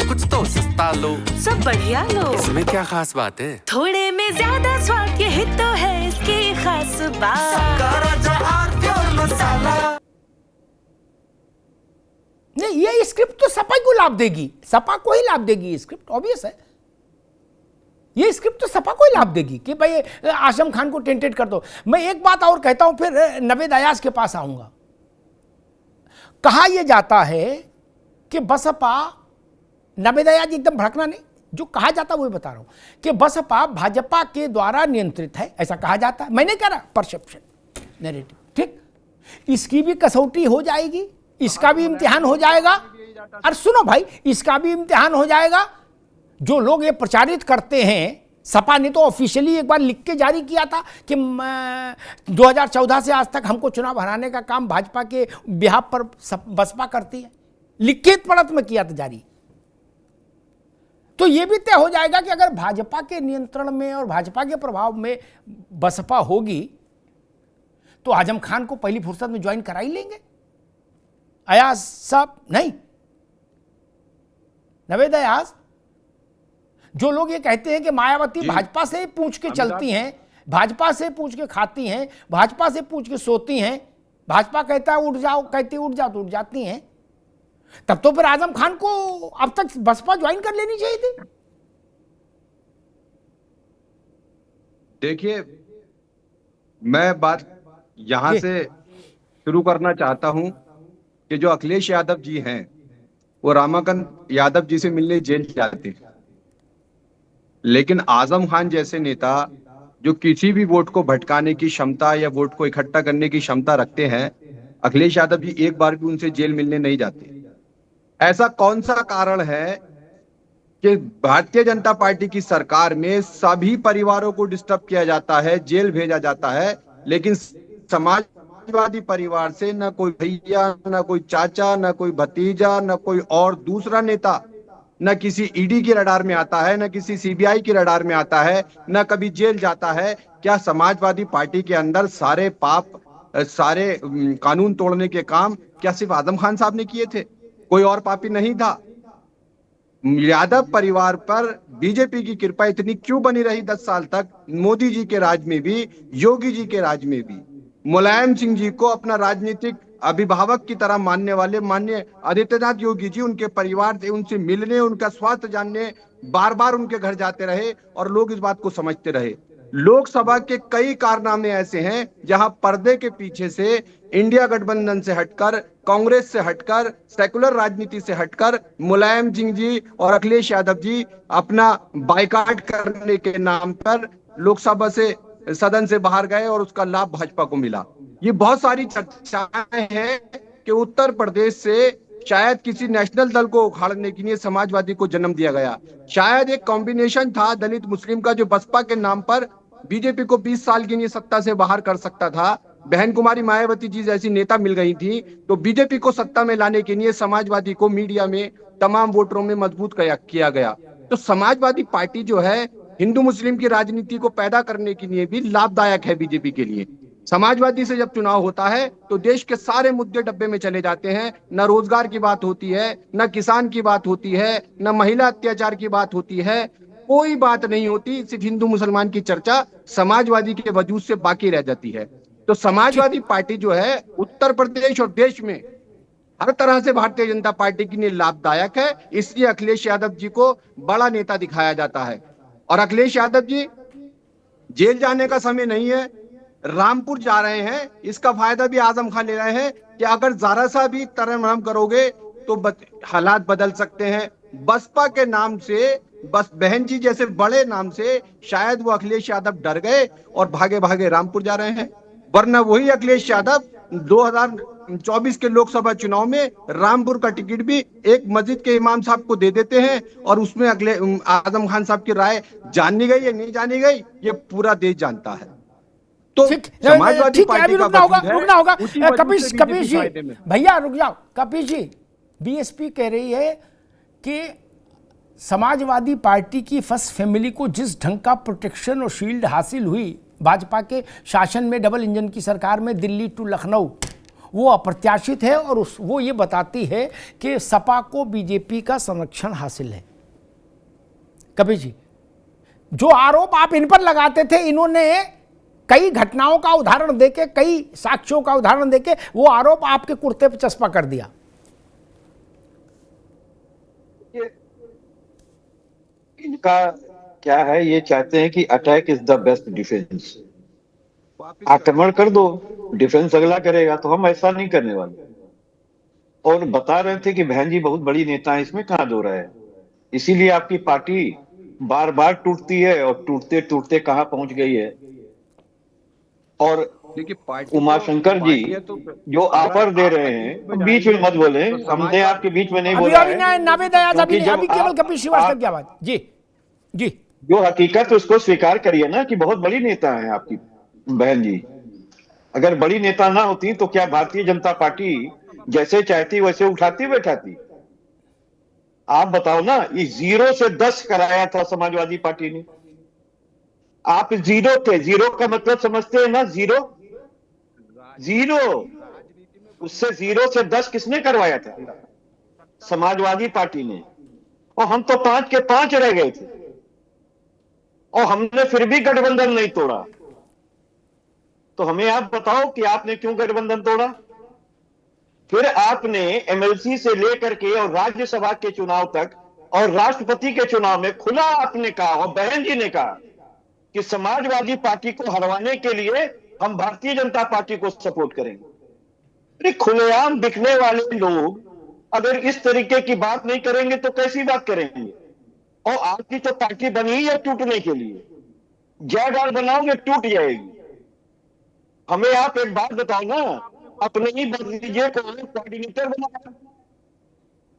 कुछ तो सस्ता लो, सब बढ़िया लो। इसमें क्या खास बात है? थोड़े में ज्यादा स्वाद, यही तो है इसकी खास बात। नहीं, ये स्क्रिप्ट तो सपा को लाभ देगी, सपा को ही लाभ देगी। ये स्क्रिप्ट ऑब्वियस है, ये स्क्रिप्ट तो सपा को ही लाभ देगी कि भाई आजम खान को टेंटेड कर दो। मैं एक बात और कहता हूं, फिर नवेद अयाज के पास आऊंगा। कहा यह जाता है कि बसपा, नवेद अयाज एकदम भड़कना नहीं, जो कहा जाता है वही बता रहा हूं कि बसपा भाजपा के द्वारा नियंत्रित है, ऐसा कहा जाता है। मैं नहीं कह रहा, परसेप्शन, नैरेटिव, ठीक। इसकी भी कसौटी हो जाएगी, इसका भी इम्तिहान हो जाएगा। और सुनो भाई, इसका भी इम्तिहान हो जाएगा। जो लोग ये प्रचारित करते हैं, सपा ने तो ऑफिशियली एक बार लिख के जारी किया था कि 2014 से आज तक हमको चुनाव हराने का काम भाजपा के बिहाफ पर बसपा करती है, लिखित पढ़त में किया था जारी। तो ये भी तय हो जाएगा कि अगर भाजपा के नियंत्रण में और भाजपा के प्रभाव में बसपा होगी तो आजम खान को पहली फुर्सत में ज्वाइन करा ही लेंगे। अयाज साहब, नहीं, नवेद अयाज, जो लोग ये कहते हैं कि मायावती भाजपा से पूछ के चलती हैं, भाजपा से पूछ के खाती हैं, भाजपा से पूछ के सोती हैं, भाजपा कहता है उठ जाओ, कहती उठ जाओ तो उठ जाती हैं, तब तो फिर आजम खान को अब तक बसपा ज्वाइन कर लेनी चाहिए थी। देखिए, मैं बात यहां से शुरू करना चाहता हूं कि जो अखिलेश यादव जी हैं वो रमाकांत यादव जी से मिलने जेल जाते हैं, लेकिन आजम खान जैसे नेता जो किसी भी वोट को भटकाने की क्षमता या वोट को इकट्ठा करने की क्षमता रखते हैं, अखिलेश यादव जी एक बार भी उनसे जेल मिलने नहीं जाते। ऐसा कौन सा कारण है कि भारतीय जनता पार्टी की सरकार में सभी परिवारों को डिस्टर्ब किया जाता है, जेल भेजा जाता है, लेकिन समाजवादी परिवार से न कोई भैया, न कोई चाचा, न कोई भतीजा, न कोई और दूसरा नेता न किसी ईडी की रडार में आता है, न किसी सीबीआई की रडार में आता है, न कभी जेल जाता है। क्या समाजवादी पार्टी के अंदर सारे पाप, सारे कानून तोड़ने के काम क्या सिर्फ आजम खान साहब ने किए थे? कोई और पापी नहीं था? यादव परिवार पर बीजेपी की कृपा इतनी क्यों बनी रही 10 साल तक? मोदी जी के राज में भी, योगी जी के राज में भी, मुलायम सिंह जी को अपना राजनीतिक अभिभावक की तरह मानने वाले माननीय आदित्यनाथ योगी जी उनके परिवार से, उनसे मिलने, उनका स्वास्थ्य जानने बार बार उनके घर जाते रहे और लोग इस बात को समझते रहे। लोकसभा के कई कारनामे ऐसे हैं जहां पर्दे के पीछे से इंडिया गठबंधन से हटकर, कांग्रेस से हटकर, सेकुलर राजनीति से हटकर मुलायम सिंह जी और अखिलेश यादव जी अपना बाइकाट करने के नाम पर लोकसभा से, सदन से बाहर गए और उसका लाभ भाजपा को मिला। ये बहुत सारी चर्चाएं हैं कि उत्तर प्रदेश से शायद किसी नेशनल दल को उखाड़ने के लिए समाजवादी को जन्म दिया गया। शायद एक कॉम्बिनेशन था दलित मुस्लिम का, जो बसपा के नाम पर बीजेपी को 20 साल के लिए सत्ता से बाहर कर सकता था। बहन कुमारी मायावती जी जैसी नेता मिल गई थी तो बीजेपी को सत्ता में लाने के लिए समाजवादी को मीडिया में, तमाम वोटरों में मजबूत किया गया। तो समाजवादी पार्टी जो है हिंदू मुस्लिम की राजनीति को पैदा करने के लिए भी लाभदायक है बीजेपी के लिए। समाजवादी से जब चुनाव होता है तो देश के सारे मुद्दे डब्बे में चले जाते हैं। न रोजगार की बात होती है, न किसान की बात होती है, न महिला अत्याचार की बात होती है, कोई बात नहीं होती। सिर्फ हिंदू मुसलमान की चर्चा समाजवादी के वजूद से बाकी रह जाती है। तो समाजवादी पार्टी जो है उत्तर प्रदेश और देश में हर तरह से भारतीय जनता पार्टी के लिए लाभदायक है, इसलिए अखिलेश यादव जी को बड़ा नेता दिखाया जाता है। और अखिलेश यादव जी जेल जाने का समय नहीं है, रामपुर जा रहे हैं। इसका फायदा भी आजम खान ले रहे हैं कि अगर जरा सा भी तरह करोगे तो हालात बदल सकते हैं। बसपा के नाम से, बस बहन जी जैसे बड़े नाम से शायद वो अखिलेश यादव डर गए और भागे भागे रामपुर जा रहे हैं, वरना वही अखिलेश यादव 2024 के लोकसभा चुनाव में रामपुर का टिकट भी एक मस्जिद के इमाम साहब को दे देते हैं और उसमें अगले आजम खान साहब की राय जानी गई या नहीं जानी गई ये पूरा देश जानता है। तो समाजवादी पार्टी का रुकना होगा। कपीश जी, भैया रुक जाओ। कपीश जी, बीएसपी कह रही है कि समाजवादी पार्टी की फर्स्ट फैमिली को जिस ढंग का प्रोटेक्शन और शील्ड हासिल हुई भाजपा के शासन में, डबल इंजन की सरकार में, दिल्ली टू लखनऊ, वो अप्रत्याशित है और वो ये बताती है कि सपा को बीजेपी का संरक्षण हासिल है। कबीर जी, जो आरोप आप इन पर लगाते थे, इन्होंने कई घटनाओं का उदाहरण देके, कई साक्ष्यों का उदाहरण देके वो आरोप आपके कुर्ते पे चस्पा कर दिया। इनका क्या है, ये चाहते हैं कि attack is the best defence. आक्रमण कर दो, डिफेंस अगला करेगा। तो हम ऐसा नहीं करने वाले। और बता रहे थे कि बहन जी बहुत बड़ी नेता है, इसमें कहां दो रहा है। इसीलिए आपकी पार्टी बार बार टूटती है और टूटते टूटते कहां पहुंच गई है। और उमाशंकर जी जो ऑफर दे रहे हैं, बीच में मत बोले, हमने आपके बीच में नहीं बोला है। नावेद अयाज अभी केवल कपिल श्रीवास्तव की आवाज। जी जी, जो हकीकत उसको स्वीकार करिए ना कि बहुत बड़ी नेता है आपकी बहन जी। अगर बड़ी नेता ना होती तो क्या भारतीय जनता पार्टी जैसे चाहती वैसे उठाती बैठाती? आप बताओ ना, ये 0 से 10 कराया था समाजवादी पार्टी ने। आप जीरो थे। जीरो का मतलब समझते हैं ना? जीरो जीरो, उससे 0 से 10 किसने करवाया था? समाजवादी पार्टी ने। और हम तो 5 के 5 रह गए थे और हमने फिर भी गठबंधन नहीं तोड़ा। तो हमें आप बताओ कि आपने क्यों गठबंधन तोड़ा? फिर आपने एमएलसी से लेकर के और राज्यसभा के चुनाव तक और राष्ट्रपति के चुनाव में खुला आपने कहा, और बहन जी ने कहा कि समाजवादी पार्टी को हरवाने के लिए हम भारतीय जनता पार्टी को सपोर्ट करेंगे। खुलेआम बिकने वाले लोग अगर इस तरीके की बात नहीं करेंगे तो कैसी बात करेंगे? और आपकी तो पार्टी बनी है टूटने के लिए। जायदाद बनाओगे टूट जाएगी। हमें आप एक बात बताओ ना, अपने ही भतीजे को कोऑर्डिनेटर बनाया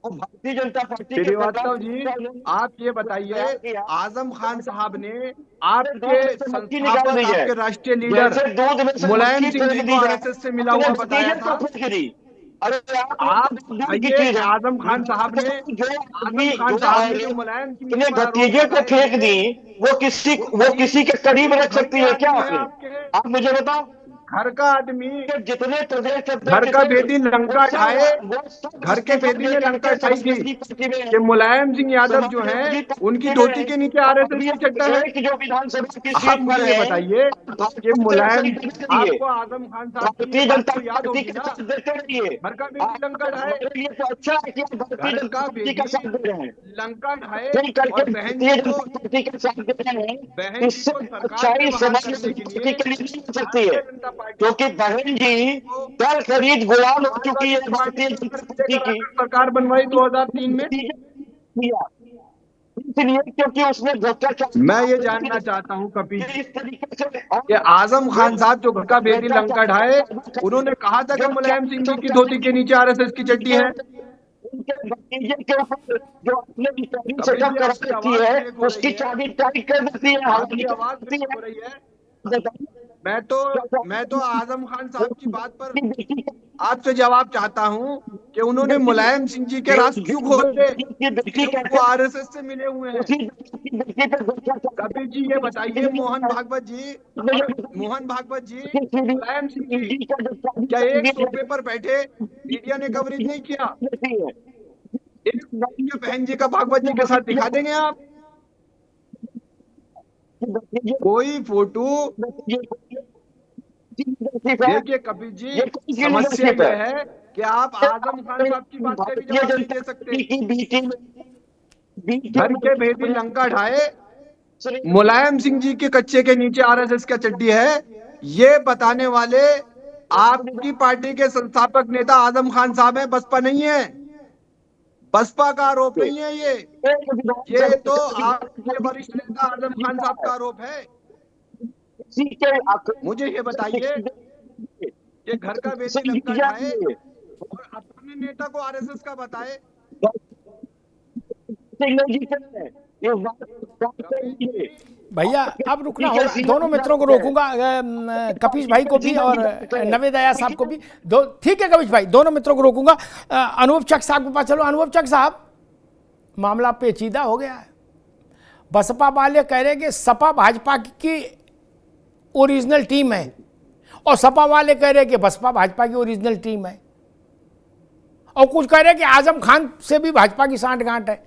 और भारतीय जनता पार्टी के श्रीवास्तव जी, आप ये बताइए, आजम खान साहब ने आपके संस्थापक, आपके राष्ट्रीय लीडर मुलायम सिंह जी को आरएसएस से मिला हुआ बताया था। अरे आप ये आजम खान साहब ने मुलायम सिंह अपने भतीजे को फेंक दी, वो किसी के करीब रख सकती है क्या? आप मुझे बताओ। घर का आदमी, जितने प्रदेश, घर का बेटी लंका ढाए, घर के बेटी ने लंका ढाई थी कि मुलायम सिंह यादव जो हैं उनकी धोती के नीचे आरएसएस की चड्डा है। जो विधानसभा की आप मुझे बताइए कि मुलायम, आपको आजम खान साहब की बात तो याद होगी ना? घर का बेटी लंका ढाए, अच्छा है कि घर का बेटी लंका ढाए और बहन जी को सकती है, क्योंकि बहन जी कर खरीद गुलाम हो चुकी है भारतीय जनता पार्टी की। सरकार बनवाई 2003 में। इसलिए क्योंकि उसने भ्रष्टाचार। मैं ये जानना चाहता हूँ कपिल जी, इस तरीके से कि आजम खान साहब जो घर का बेटी लंका ढाए, उन्होंने कहा था कि मुलायम सिंह जी की धोती के नीचे आरएसएस की चड्डी है। उनके भतीजे के ऊपर जो अपने सेटअप कर सकती है उसकी चाबी टाइट कर देती है। मैं तो आजम खान साहब की बात पर आपसे जवाब चाहता हूं कि उन्होंने मुलायम सिंह जी के राज क्यों खोले? वो आरएसएस से मिले हुए हैं। कपिल जी ये बताइए, मोहन भागवत जी, मुलायम सिंह जी क्या एक सोफे पर बैठे मीडिया ने कवरेज नहीं किया? बहन जी का भागवत जी के साथ दिखा देंगे आप कोई फोटो? देखिए कपिल जी, समस्या यह है कि आप आजम खान साहब की बात पे भी जवाब नहीं दे सकते। घर के बेटी लंका ढाए, मुलायम सिंह जी के कच्चे के नीचे आरएसएस का चड्डी है, ये बताने वाले आपकी पार्टी के संस्थापक नेता आजम खान साहब है, बसपा नहीं है। बसपा का आरोप नहीं है ये तो आपके वरिष्ठ नेता आजम खान साहब का आरोप है। मुझे ये बताइए कि घर का बेटी लंका ढाए और अपने नेता को आरएसएस का बताए। भैया अब रुकना होगा, दोनों मित्रों को रोकूंगा, कपीश भाई को भी और नवेद अयाज साहब को भी। दो ठीक है कपीश भाई, दोनों मित्रों को रोकूंगा। अनूप चक साहब के पास चलो। अनूप चक साहब, मामला पेचीदा हो गया है। बसपा वाले कह रहे कि सपा भाजपा की ओरिजिनल टीम है और सपा वाले कह रहे हैं कि बसपा भाजपा की ओरिजिनल टीम है, और कुछ कह रहे हैं कि आजम खान से भी भाजपा की सांठगांठ है।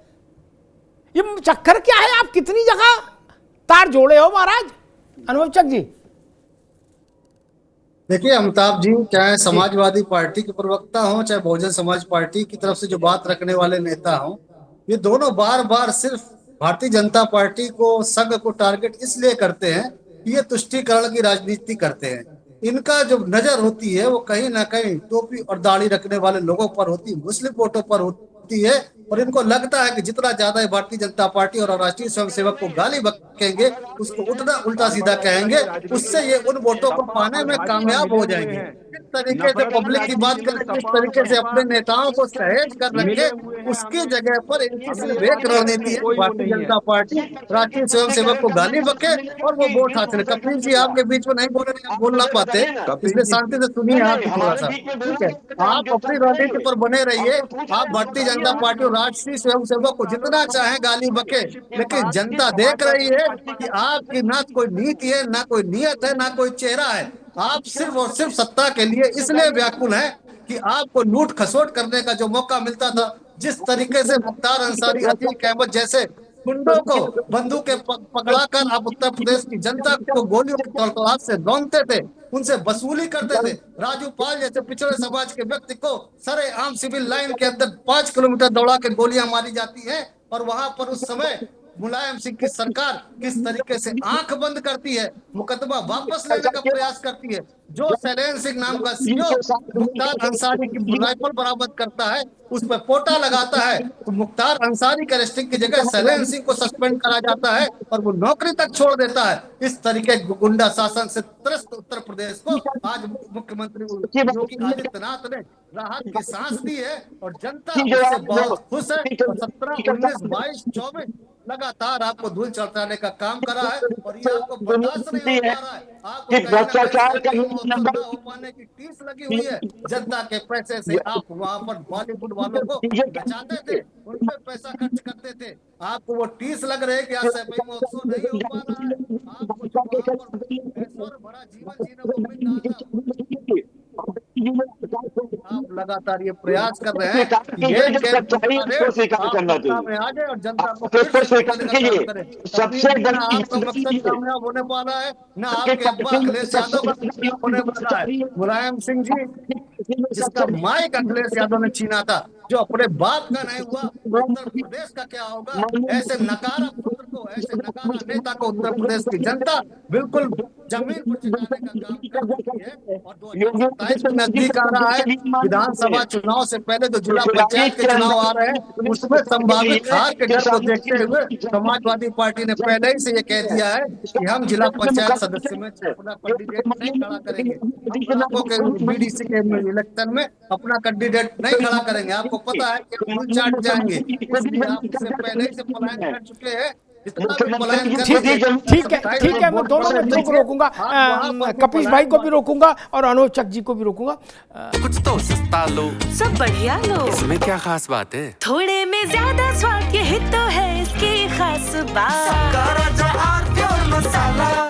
ये चक्कर क्या है? आप कितनी जगह तार जोड़े हो महाराज? अनुभवचक जी। देखिए अमिताभ जी, चाहे समाजवादी पार्टी के प्रवक्ता हो, चाहे बहुजन समाज पार्टी की तरफ से जो बात रखने वाले नेता हो, ये दोनों बार बार सिर्फ भारतीय जनता पार्टी को, संघ को टारगेट इसलिए करते हैं कि ये तुष्टीकरण की राजनीति करते हैं। इनका जो नजर होती है वो कहीं ना कहीं टोपी और दाढ़ी रखने वाले लोगों पर होती है, मुस्लिम वोटों पर होती है, और इनको लगता है कि जितना ज्यादा भारतीय जनता पार्टी और राष्ट्रीय स्वयंसेवक को गाली बकेंगे, उसको उतना उल्टा सीधा कहेंगे, उससे ये उन वोटों को पाने में कामयाब हो जाएंगे। किस तरीके से पब्लिक की बात करें, किस तरीके से अपने नेताओं को सहेज कर रखे, उसकी जगह पर इनकी सिर्फ एक रणनीति है, भारतीय जनता पार्टी राष्ट्रीय स्वयंसेवक को गाली बके और वो वोट हासिल। कपिल जी आपके बीच में नहीं बोलना पाते, इसलिए शांति से सुनिए आप थोड़ा सा, ठीक है? आप अपनी रणनीति पर बने रहिए। आप भारतीय जनता पार्टी और राष्ट्रीय स्वयंसेवक को जितना चाहे गाली बके, लेकिन जनता देख रही है कि आपकी ना कोई नीति है, ना कोई नियत है, ना कोई चेहरा है। आप सिर्फ और सिर्फ सत्ता के लिए इसलिए व्याकुल है कि आपको लूट खसोट करने का जो मौका मिलता था, जिस तरीके से मुख्तार अंसारी, अतीक अहमद जैसे गुंडों को बंदूकें पकड़ाकर आप उत्तर प्रदेश की जनता को गोलियों की तलवार से रौंदते थे, उनसे वसूली करते थे। राजू पाल जैसे पिछड़े समाज के व्यक्ति को सरेआम सिविल लाइन के अंदर 5 किलोमीटर दौड़ा के गोलियां मारी जाती हैं, और वहां पर उस समय मुलायम सिंह की सरकार किस तरीके से आंख बंद करती है, मुकदमा वापस लेने का प्रयास करती है। जो शैलेंद्र सिंह नाम का सीओ मुख्तार अंसारी की राइफल बरामद करता है, उस पर पोटा लगाता है, तो मुख्तार अंसारी के अरेस्टिंग की जगह शैलेंद्र सिंह को सस्पेंड करा जाता है और वो नौकरी तक छोड़ देता है। इस तरीके गुंडा शासन से त्रस्त उत्तर प्रदेश को आज मुख्यमंत्री योगी आदित्यनाथ ने राहत की सांस दी है, और जनता उससे बहुत खुश है। 17, 19, 22, 24 लगातार आपको धूल चढ़ाने का काम करा है, और ये आपको बर्दाश्त नहीं हो पा रहा है। आपको भ्रष्टाचार हो पाने की टीस लगी हुई है। जनता के पैसे से आप वहां पर बॉलीवुड वालों को बचाते थे, उन पर पैसा खर्च करते थे। आपको वो टीस लग रहे कि आज सैफई महोत्सव नहीं हो पा रहा है, आपको बड़ा जीवन जीने को मिल रहा था। आप लगातार ये प्रयास कर रहे हैं कि ये स्वीकार करना चाहिए आ जाए और जनता को सबसे बड़ा आपका मकसद कामयाब होने वाला है, न आपके अब्बा अखिलेश यादव का होने वाला है। मुलायम सिंह जी जिसका माइक अखिलेश यादव ने छीना था, जो अपने बाप का नहीं हुआ, उत्तर प्रदेश का क्या होगा? ऐसे नकारा पुत्र को, ऐसे नकारा नेता को उत्तर प्रदेश की जनता बिल्कुल जमीन पर चढ़ाने का काम कर रही है। और 2027 में नजदीक आ रहा है, विधानसभा चुनाव से पहले जो जिला पंचायत के चुनाव आ रहे हैं, उसमें संभावित हार के डर को देखते हुए समाजवादी पार्टी ने पहले ही से ये कह दिया है कि हम जिला पंचायत सदस्य में अपना कैंडिडेट नहीं खड़ा करेंगे। बीडीसी के इलेक्शन में अपना कैंडिडेट नहीं खड़ा करेंगे। आपको पता है कि हम चाट जाएंगे, इसलिए आप इससे पहले ही से पलायन कर चुके हैं। ठीक है, मैं दोनों मित्रों को रोकूंगा, कपिश भाई को भी रोकूंगा और अनुभवचक जी को भी रोकूंगा। कुछ तो सस्ता लो, सब बढ़िया लो, इसमें क्या खास बात है? थोड़े में ज्यादा स्वाद, यही तो है इसकी खास बात।